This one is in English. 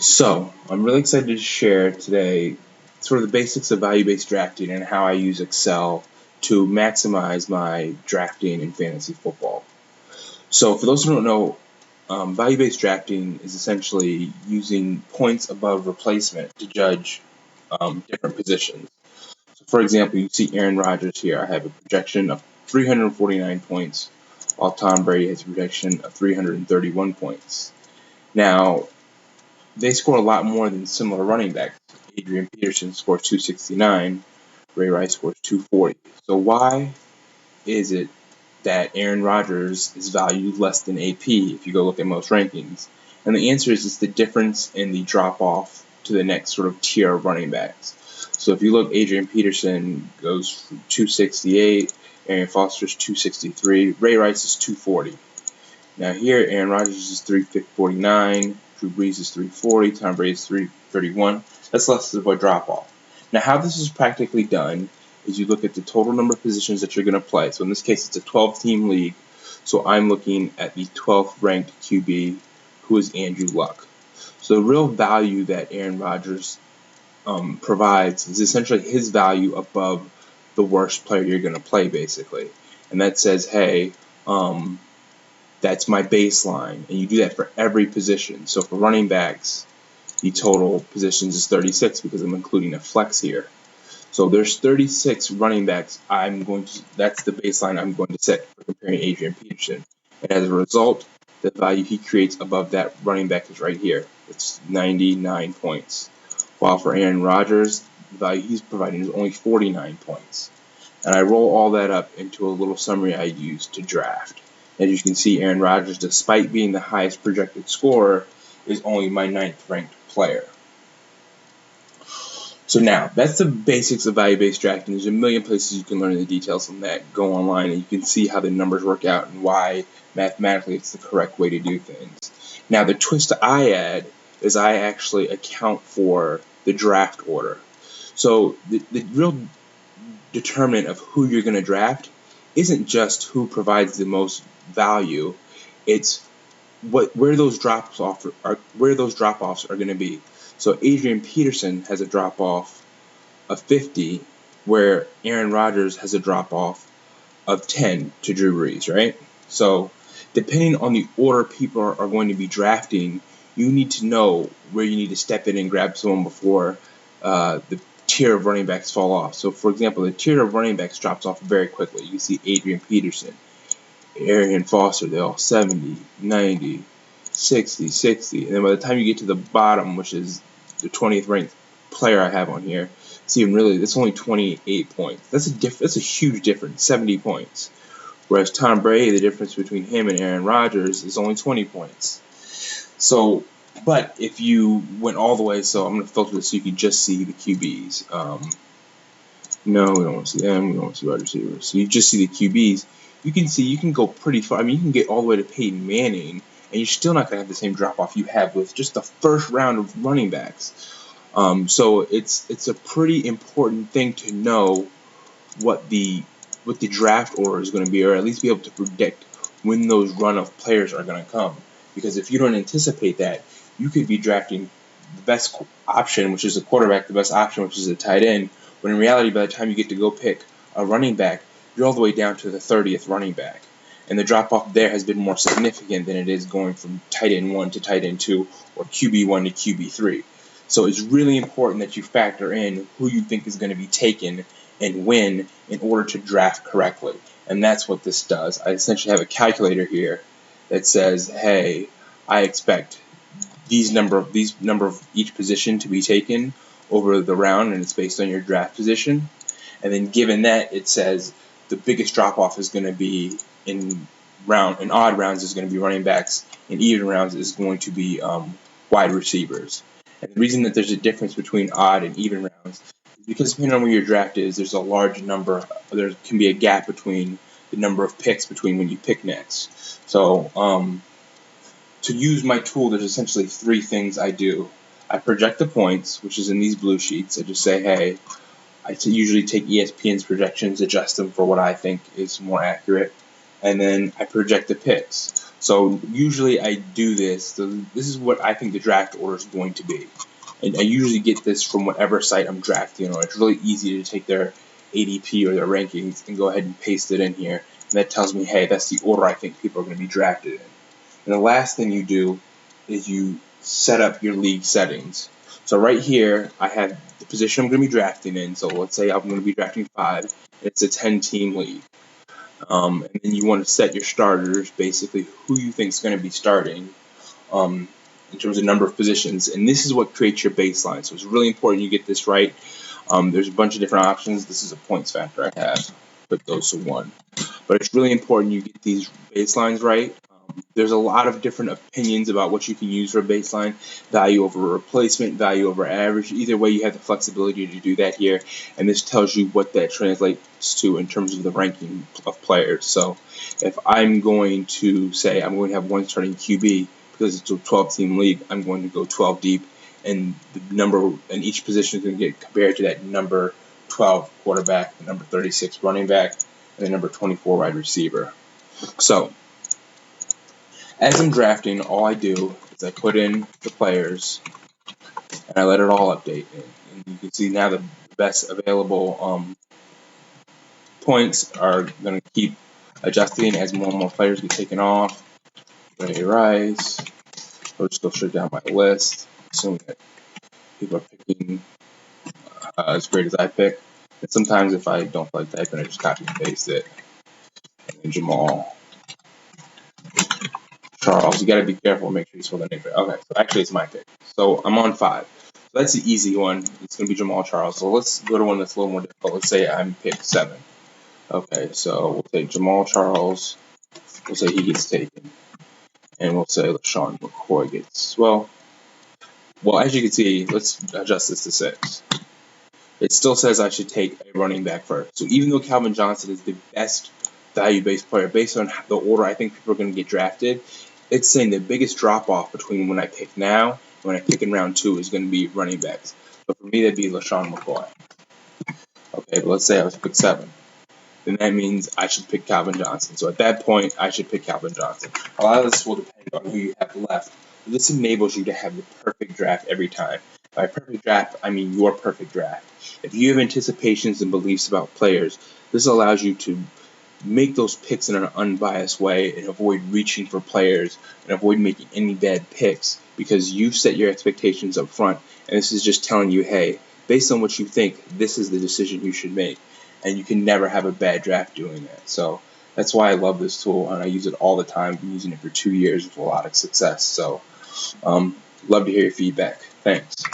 So, I'm really excited to share today sort of the basics of value-based drafting and how I use Excel to maximize my drafting in fantasy football. So, for those who don't know, value-based drafting is essentially using points above replacement to judge different positions. So, for example, you see Aaron Rodgers here. I have a projection of 349 points, while Tom Brady has a projection of 331 points. Now, they score a lot more than similar running backs. Adrian Peterson scores 269, Ray Rice scores 240. So why is it that Aaron Rodgers is valued less than AP if you go look at most rankings? And the answer is it's the difference in the drop off to the next sort of tier of running backs. So if you look, Adrian Peterson goes from 268, Arian Foster's 263, Ray Rice is 240. Now here, Aaron Rodgers is 349, Drew Brees is 340, Tom Brady is 331. That's less of a drop-off. Now how this is practically done is you look at the total number of positions that you're going to play. So in this case, it's a 12-team league. So I'm looking at the 12th ranked QB, who is Andrew Luck. So the real value that Aaron Rodgers provides is essentially his value above the worst player you're going to play, basically. And that says, hey, that's my baseline, and you do that for every position. So for running backs, the total positions is 36 because I'm including a flex here. So there's 36 running backs. That's the baseline I'm going to set for comparing Adrian Peterson. And as a result, the value he creates above that running back is right here. It's 99 points. While for Aaron Rodgers, the value he's providing is only 49 points. And I roll all that up into a little summary I use to draft. As you can see, Aaron Rodgers, despite being the highest projected scorer, is only my 9th ranked player. So now, that's the basics of value-based drafting. There's a million places you can learn the details on that. Go online and you can see how the numbers work out and why mathematically it's the correct way to do things. Now, the twist I add is I actually account for the draft order. So the real determinant of who you're going to draft isn't just who provides the most value, it's where those drop-offs are going to be. So Adrian Peterson has a drop-off of 50, where Aaron Rodgers has a drop-off of 10 to Drew Brees, right? So depending on the order people are going to be drafting, you need to know where you need to step in and grab someone before the tier of running backs fall off. So for example, the tier of running backs drops off very quickly. You can see Adrian Peterson, Arian Foster, they're all 70, 90, 60, 60. And then by the time you get to the bottom, which is the 20th ranked player I have on here, see, really, that's only 28 points. That's a huge difference, 70 points. Whereas Tom Brady, the difference between him and Aaron Rodgers is only 20 points. So, but if you went all the way, so I'm going to filter this so you can just see the QBs. No, we don't want to see them. We don't want to see wide receivers. So you just see the QBs. You can go pretty far. I mean, you can get all the way to Peyton Manning, and you're still not going to have the same drop-off you have with just the first round of running backs. So it's a pretty important thing to know what the draft order is going to be, or at least be able to predict when those run of players are going to come. Because if you don't anticipate that, you could be drafting the best option, which is a quarterback, the best option, which is a tight end, when in reality, by the time you get to go pick a running back, you're all the way down to the 30th running back. And the drop-off there has been more significant than it is going from tight end 1 to tight end 2 or QB1 to QB3. So it's really important that you factor in who you think is going to be taken and when in order to draft correctly. And that's what this does. I essentially have a calculator here that says, hey, I expect these number of each position to be taken over the round, and it's based on your draft position. And then given that, it says the biggest drop-off is going to be in odd rounds is going to be running backs, and even rounds is going to be wide receivers. And the reason that there's a difference between odd and even rounds is because depending on where your draft is, there can be a gap between the number of picks between when you pick next. So to use my tool, there's essentially 3 things I do. I project the points, which is in these blue sheets. I just say, hey, I usually take ESPN's projections, adjust them for what I think is more accurate, and then I project the picks. So usually I do this. So this is what I think the draft order is going to be. And I usually get this from whatever site I'm drafting on. It's really easy to take their ADP or their rankings and go ahead and paste it in here. And that tells me, hey, that's the order I think people are going to be drafted in. And the last thing you do is you set up your league settings. So right here, I have the position I'm going to be drafting in. So let's say I'm going to be drafting 5. It's a 10-team league. And then you want to set your starters, basically who you think is going to be starting in terms of number of positions. And this is what creates your baseline. So it's really important you get this right. There's a bunch of different options. This is a points factor I have. Put those to 1. But it's really important you get these baselines right. There's a lot of different opinions about what you can use for a baseline, value over replacement, value over average. Either way, you have the flexibility to do that here, and this tells you what that translates to in terms of the ranking of players. So if I'm going to say I'm going to have one starting QB because it's a 12-team league, I'm going to go 12 deep, and the number in each position is going to get compared to that number 12 quarterback, the number 36 running back, and the number 24 wide receiver. So as I'm drafting, all I do is I put in the players and I let it all update. And you can see now the best available points are going to keep adjusting as more and more players get taken off. Ray Rice. I'll just go straight down my list, assuming that people are picking as great as I pick. And sometimes if I don't like that, then I just copy and paste it. And then Jamal Charles, you got to be careful, make sure you spell the name right. Okay, so actually it's my pick. So I'm on 5. So that's the easy one. It's going to be Jamal Charles. So let's go to one that's a little more difficult. Let's say I'm pick 7. Okay, so we'll take Jamal Charles. We'll say he gets taken. And we'll say LaShawn McCoy gets, well, as you can see, let's adjust this to 6. It still says I should take a running back first. So even though Calvin Johnson is the best value-based player, based on the order I think people are going to get drafted, it's saying the biggest drop-off between when I pick now and when I pick in round 2 is going to be running backs. So for me, that'd be LaShawn McCoy. Okay, but let's say I was pick 7. Then that means I should pick Calvin Johnson. So at that point, I should pick Calvin Johnson. A lot of this will depend on who you have left. But this enables you to have the perfect draft every time. By perfect draft, I mean your perfect draft. If you have anticipations and beliefs about players, this allows you to make those picks in an unbiased way and avoid reaching for players and avoid making any bad picks because you've set your expectations up front. And this is just telling you, hey, based on what you think, this is the decision you should make. And you can never have a bad draft doing that. So that's why I love this tool, and I use it all the time. I've been using it for 2 years with a lot of success. So love to hear your feedback. Thanks.